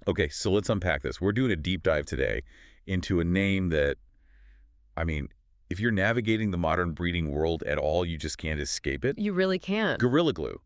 Okay, so let's unpack this. We're doing a deep dive today into a name that, I mean, if you're navigating the modern breeding world at all, you just can't escape it. You really can't. Gorilla Glue.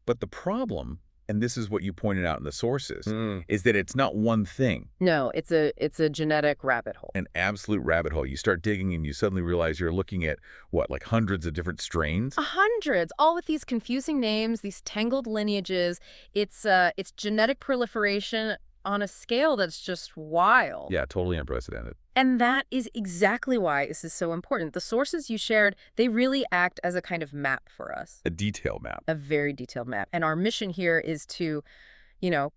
But the problem, and this is what you pointed out in the sources, is that it's not one thing. No, it's a genetic rabbit hole. An absolute rabbit hole. You start digging and you suddenly realize you're looking at, what, like hundreds of different strains? Hundreds, all with these confusing names, these tangled lineages. It's genetic proliferation on a scale that's just wild. Yeah, totally unprecedented. And that is exactly why this is so important. The sources you shared, they really act as a kind of map for us. A detail map. A very detailed map. And our mission here is to,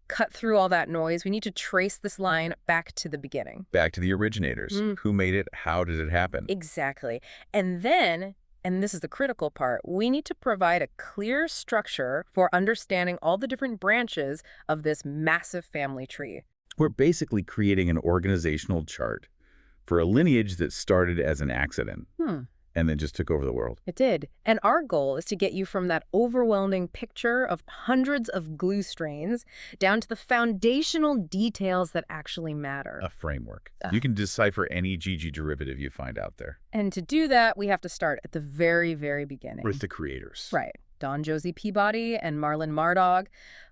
cut through all that noise. We need to trace this line back to the beginning. Back to the originators. Who made it? How did it happen? Exactly. And then, and this is the critical part, we need to provide a clear structure for understanding all the different branches of this massive family tree. We're basically creating an organizational chart for a lineage that started as an accident and then just took over the world. It did. And our goal is to get you from that overwhelming picture of hundreds of glue strains down to the foundational details that actually matter. A framework. You can decipher any GG derivative you find out there. And to do that, we have to start at the very, very beginning. With the creators. Right. Joesy Peabody and Marlin Mardogg.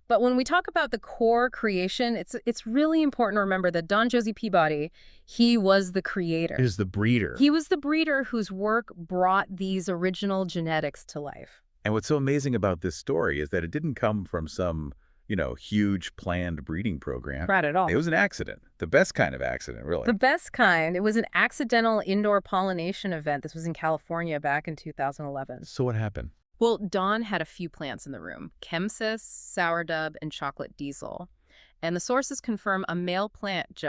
But when we talk about the core creation, it's really important to remember that Joesy Peabody, he was the creator. He was the breeder. He was the breeder whose work brought these original genetics to life. And what's so amazing about this story is that it didn't come from some, huge planned breeding program. Not at all. It was an accident. The best kind of accident, really. The best kind. It was an accidental indoor pollination event. This was in California back in 2011. So what happened? Well, Don had a few plants in the room, Chem, sourdub, and chocolate diesel. And the sources confirm a male plant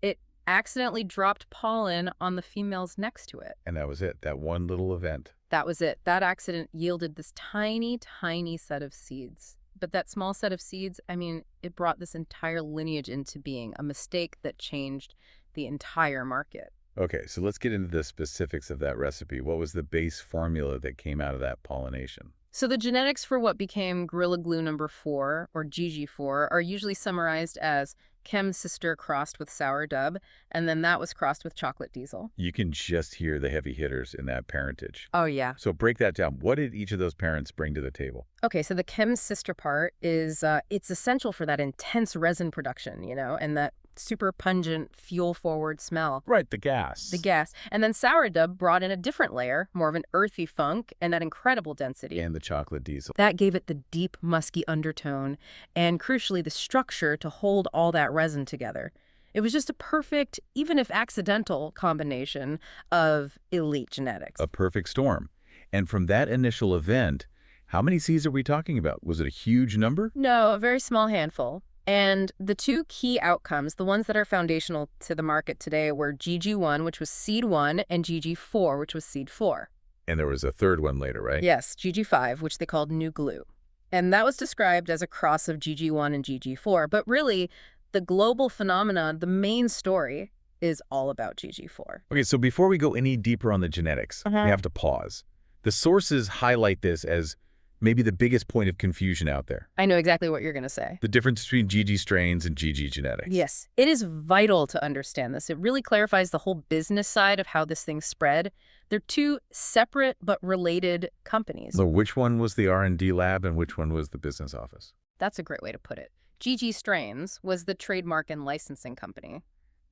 it accidentally dropped pollen on the females next to it. And that was it, that one little event. That was it. That accident yielded this tiny, tiny set of seeds. But that small set of seeds, it brought this entire lineage into being, a mistake that changed the entire market. Okay, so let's get into the specifics of that recipe. What was the base formula that came out of that pollination? So the genetics for what became Gorilla Glue number 4, or GG4, are usually summarized as Chem sister crossed with sourdub, and then that was crossed with chocolate diesel. You can just hear the heavy hitters in that parentage. Oh, yeah. So break that down. What did each of those parents bring to the table? Okay, so the Chem sister part is, it's essential for that intense resin production, and that super pungent, fuel-forward smell. Right, the gas. The gas. And then sourdub brought in a different layer, more of an earthy funk, and that incredible density. And the chocolate diesel. That gave it the deep, musky undertone, and crucially, the structure to hold all that resin together. It was just a perfect, even if accidental, combination of elite genetics. A perfect storm. And from that initial event, how many seeds are we talking about? Was it a huge number? No, a very small handful. And the two key outcomes, the ones that are foundational to the market today, were GG1, which was seed 1, and GG4, which was seed 4. And there was a third one later, right? Yes, GG5, which they called New Glue. And that was described as a cross of GG1 and GG4. But really, the global phenomenon, the main story, is all about GG4. Okay, so before we go any deeper on the genetics, we have to pause. The sources highlight this as maybe the biggest point of confusion out there. I know exactly what you're going to say. The difference between GG strains and GG genetics. Yes, it is vital to understand this. It really clarifies the whole business side of how this thing spread. They're two separate but related companies. So which one was the R&D lab and which one was the business office? That's a great way to put it. GG Strains was the trademark and licensing company.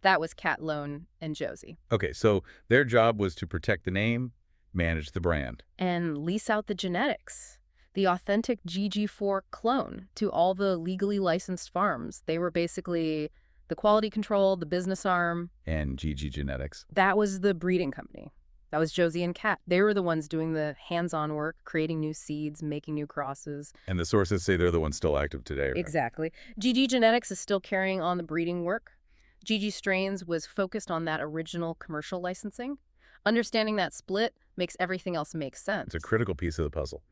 That was Cat Lone and Joesy. Okay, so their job was to protect the name, manage the brand. And lease out the genetics. The authentic GG4 clone to all the legally licensed farms. They were basically the quality control, the business arm. And GG Genetics. That was the breeding company. That was Joesy and Cat. They were the ones doing the hands-on work, creating new seeds, making new crosses. And the sources say they're the ones still active today, right? Exactly. GG Genetics is still carrying on the breeding work. GG Strains was focused on that original commercial licensing. Understanding that split makes everything else make sense. It's a critical piece of the puzzle.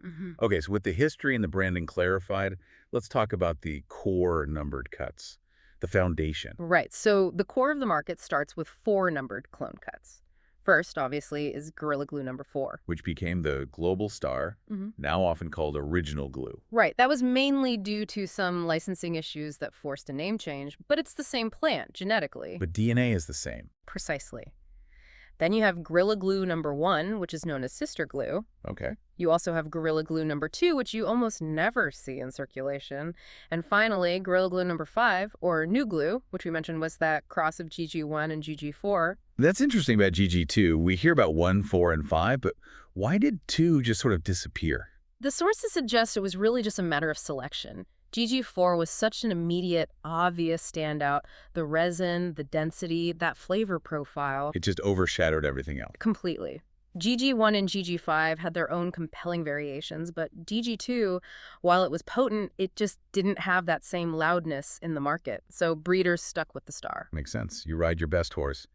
Okay, so with the history and the branding clarified, let's talk about the core numbered cuts, the foundation. Right. So the core of the market starts with 4 numbered clone cuts. First, obviously, is Gorilla Glue number 4. which became the global star, now often called original glue. Right, that was mainly due to some licensing issues that forced a name change, but it's the same plant, genetically. But DNA is the same. Precisely. Then you have Gorilla Glue number 1, which is known as sister glue. Okay. You also have Gorilla Glue number 2, which you almost never see in circulation. And finally, Gorilla Glue number 5, or new glue, which we mentioned was that cross of GG1 and GG4. That's interesting about GG2. We hear about 1, 4, and 5, but why did 2 just sort of disappear? The sources suggest it was really just a matter of selection. GG4 was such an immediate, obvious standout. The resin, the density, that flavor profile. It just overshadowed everything else. Completely. GG1 and GG5 had their own compelling variations, but GG2, while it was potent, it just didn't have that same loudness in the market. So breeders stuck with the star. Makes sense. You ride your best horse.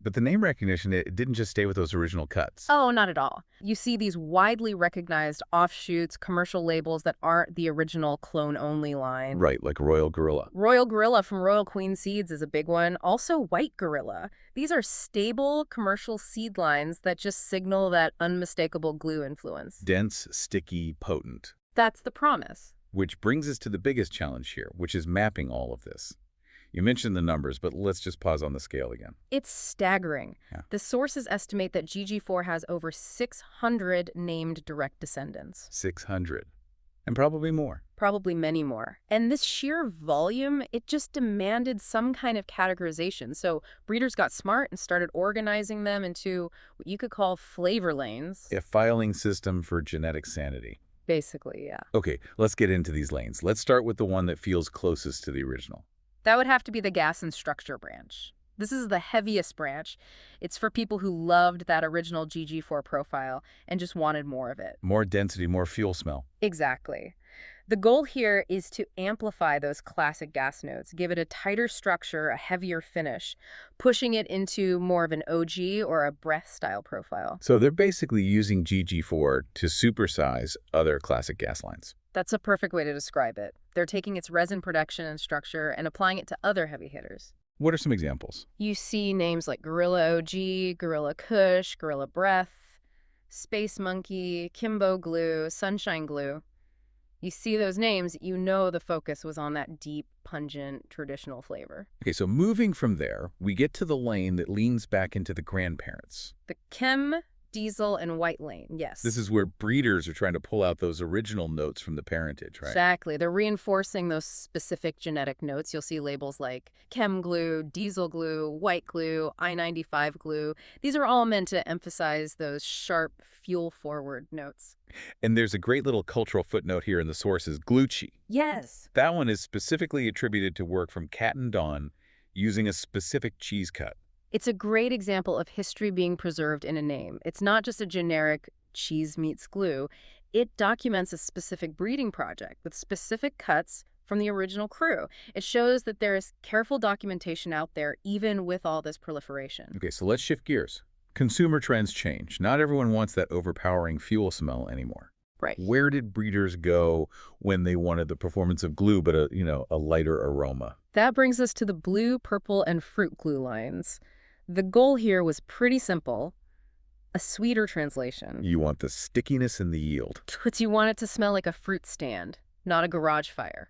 But the name recognition, it didn't just stay with those original cuts. Oh, not at all. You see these widely recognized offshoots, commercial labels that aren't the original clone-only line. Right, like Royal Gorilla. Royal Gorilla from Royal Queen Seeds is a big one. Also, White Gorilla. These are stable commercial seed lines that just signal that unmistakable glue influence. Dense, sticky, potent. That's the promise. Which brings us to the biggest challenge here, which is mapping all of this. You mentioned the numbers, but let's just pause on the scale again. It's staggering. Yeah. The sources estimate that GG4 has over 600 named direct descendants. 600. And probably more. Probably many more. And this sheer volume, it just demanded some kind of categorization. So breeders got smart and started organizing them into what you could call flavor lanes. A filing system for genetic sanity. Basically, yeah. Okay, let's get into these lanes. Let's start with the one that feels closest to the original. That would have to be the gas and structure branch. This is the heaviest branch. It's for people who loved that original GG4 profile and just wanted more of it. More density, more fuel smell. Exactly. The goal here is to amplify those classic gas notes, give it a tighter structure, a heavier finish, pushing it into more of an OG or a breath style profile. So they're basically using GG4 to supersize other classic gas lines. That's a perfect way to describe it. They're taking its resin production and structure and applying it to other heavy hitters. What are some examples? You see names like Gorilla OG, Gorilla Kush, Gorilla Breath, Space Monkey, Kimbo Glue, Sunshine Glue. You see those names, you know the focus was on that deep, pungent, traditional flavor. Okay, so moving from there, we get to the lane that leans back into the grandparents. The Chem, Diesel, and White lane, yes. This is where breeders are trying to pull out those original notes from the parentage, right? Exactly. They're reinforcing those specific genetic notes. You'll see labels like Chem Glue, Diesel Glue, White Glue, I-95 Glue. These are all meant to emphasize those sharp, fuel-forward notes. And there's a great little cultural footnote here in the sources, Glucci. Yes. That one is specifically attributed to work from Cat and Dawn using a specific cheese cut. It's a great example of history being preserved in a name. It's not just a generic cheese meets glue. It documents a specific breeding project with specific cuts from the original crew. It shows that there is careful documentation out there, even with all this proliferation. Okay, so let's shift gears. Consumer trends change. Not everyone wants that overpowering fuel smell anymore. Right. Where did breeders go when they wanted the performance of glue but a lighter aroma? That brings us to the blue, purple, and fruit glue lines. The goal here was pretty simple, a sweeter translation. You want the stickiness and the yield. But you want it to smell like a fruit stand, not a garage fire.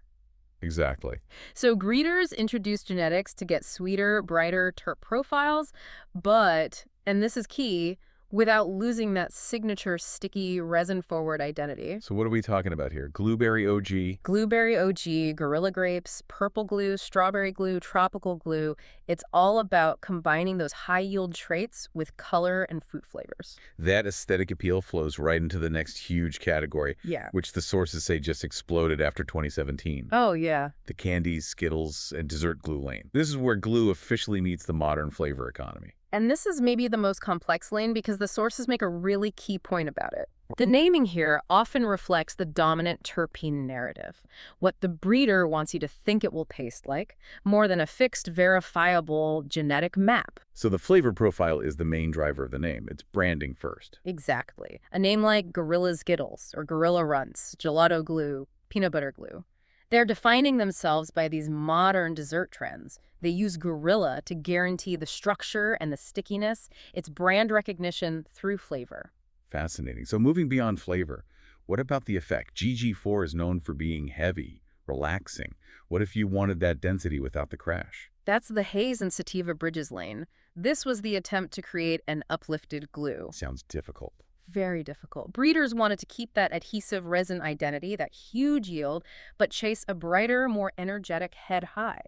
Exactly. So breeders introduced genetics to get sweeter, brighter terp profiles, but, and this is key, without losing that signature sticky resin-forward identity. So what are we talking about here? Blueberry OG? Blueberry OG, Gorilla Grapes, Purple Glue, Strawberry Glue, Tropical Glue. It's all about combining those high-yield traits with color and fruit flavors. That aesthetic appeal flows right into the next huge category, Yeah. which the sources say just exploded after 2017. Oh, yeah. The candies, Skittles, and dessert glue lane. This is where glue officially meets the modern flavor economy. And this is maybe the most complex lane because the sources make a really key point about it. The naming here often reflects the dominant terpene narrative, what the breeder wants you to think it will taste like, more than a fixed, verifiable genetic map. So the flavor profile is the main driver of the name. It's branding first. Exactly. A name like Gorilla Skittles or Gorilla Runts, Gelato Glue, Peanut Butter Glue. They're defining themselves by these modern dessert trends. They use Gorilla to guarantee the structure and the stickiness. It's brand recognition through flavor. Fascinating. So moving beyond flavor, what about the effect? GG4 is known for being heavy, relaxing. What if you wanted that density without the crash? That's the Haze and Sativa Bridges lane. This was the attempt to create an uplifted glue. Sounds difficult. Very difficult. Breeders wanted to keep that adhesive resin identity, that huge yield, but chase a brighter, more energetic head high.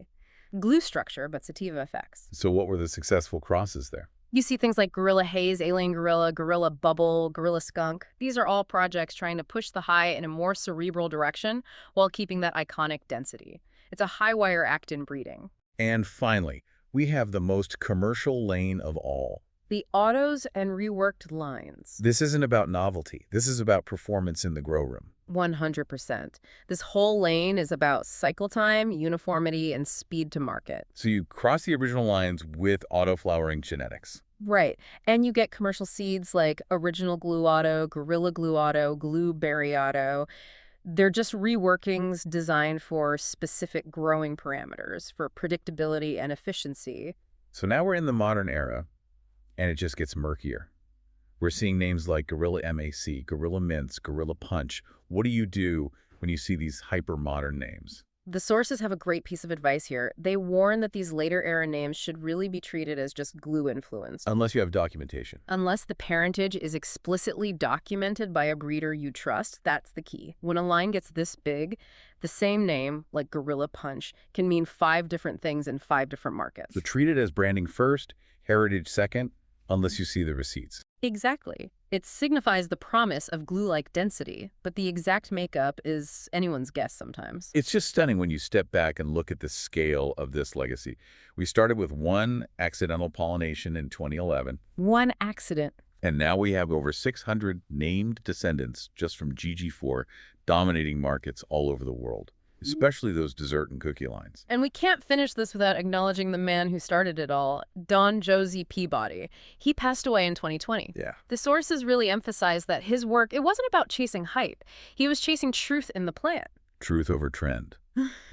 Glue structure, but sativa effects. So what were the successful crosses there? You see things like Gorilla Haze, Alien Gorilla, Gorilla Bubble, Gorilla Skunk. These are all projects trying to push the high in a more cerebral direction while keeping that iconic density. It's a high-wire act in breeding. And finally, we have the most commercial lane of all. The autos and reworked lines. This isn't about novelty. This is about performance in the grow room. 100%. This whole lane is about cycle time, uniformity, and speed to market. So you cross the original lines with autoflowering genetics. Right. And you get commercial seeds like Original Glue Auto, Gorilla Glue Auto, Blueberry Auto. They're just reworkings designed for specific growing parameters, for predictability and efficiency. So now we're in the modern era, and it just gets murkier. We're seeing names like Gorilla MAC, Gorilla Mints, Gorilla Punch. What do you do when you see these hyper-modern names? The sources have a great piece of advice here. They warn that these later era names should really be treated as just glue influenced. Unless you have documentation. Unless the parentage is explicitly documented by a breeder you trust, that's the key. When a line gets this big, the same name, like Gorilla Punch, can mean 5 different things in 5 different markets. So treat it as branding first, heritage second, unless you see the receipts. Exactly. It signifies the promise of glue-like density, but the exact makeup is anyone's guess sometimes. It's just stunning when you step back and look at the scale of this legacy. We started with one accidental pollination in 2011. One accident. And now we have over 600 named descendants just from GG4 dominating markets all over the world, especially those dessert and cookie lines. And we can't finish this without acknowledging the man who started it all, Joesy Peabody. He passed away in 2020. Yeah. The sources really emphasize that his work, it wasn't about chasing hype. He was chasing truth in the plant. Truth over trend.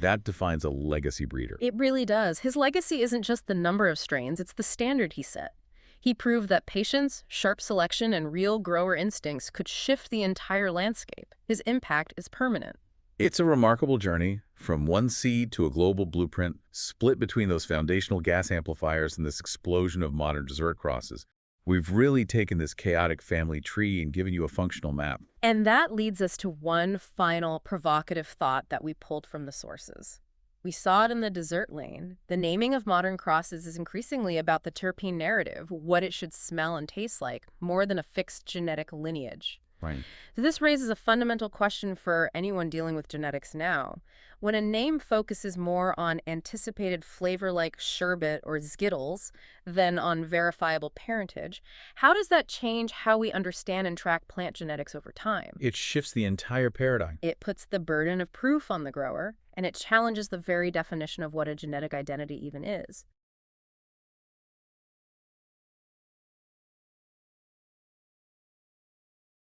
That defines a legacy breeder. It really does. His legacy isn't just the number of strains, it's the standard he set. He proved that patience, sharp selection, and real grower instincts could shift the entire landscape. His impact is permanent. It's a remarkable journey from one seed to a global blueprint, split between those foundational gas amplifiers and this explosion of modern dessert crosses. We've really taken this chaotic family tree and given you a functional map. And that leads us to one final provocative thought that we pulled from the sources. We saw it in the dessert lane. The naming of modern crosses is increasingly about the terpene narrative, what it should smell and taste like, more than a fixed genetic lineage. Right. So this raises a fundamental question for anyone dealing with genetics now. When a name focuses more on anticipated flavor like sherbet or Skittles than on verifiable parentage, how does that change how we understand and track plant genetics over time? It shifts the entire paradigm. It puts the burden of proof on the grower, and it challenges the very definition of what a genetic identity even is.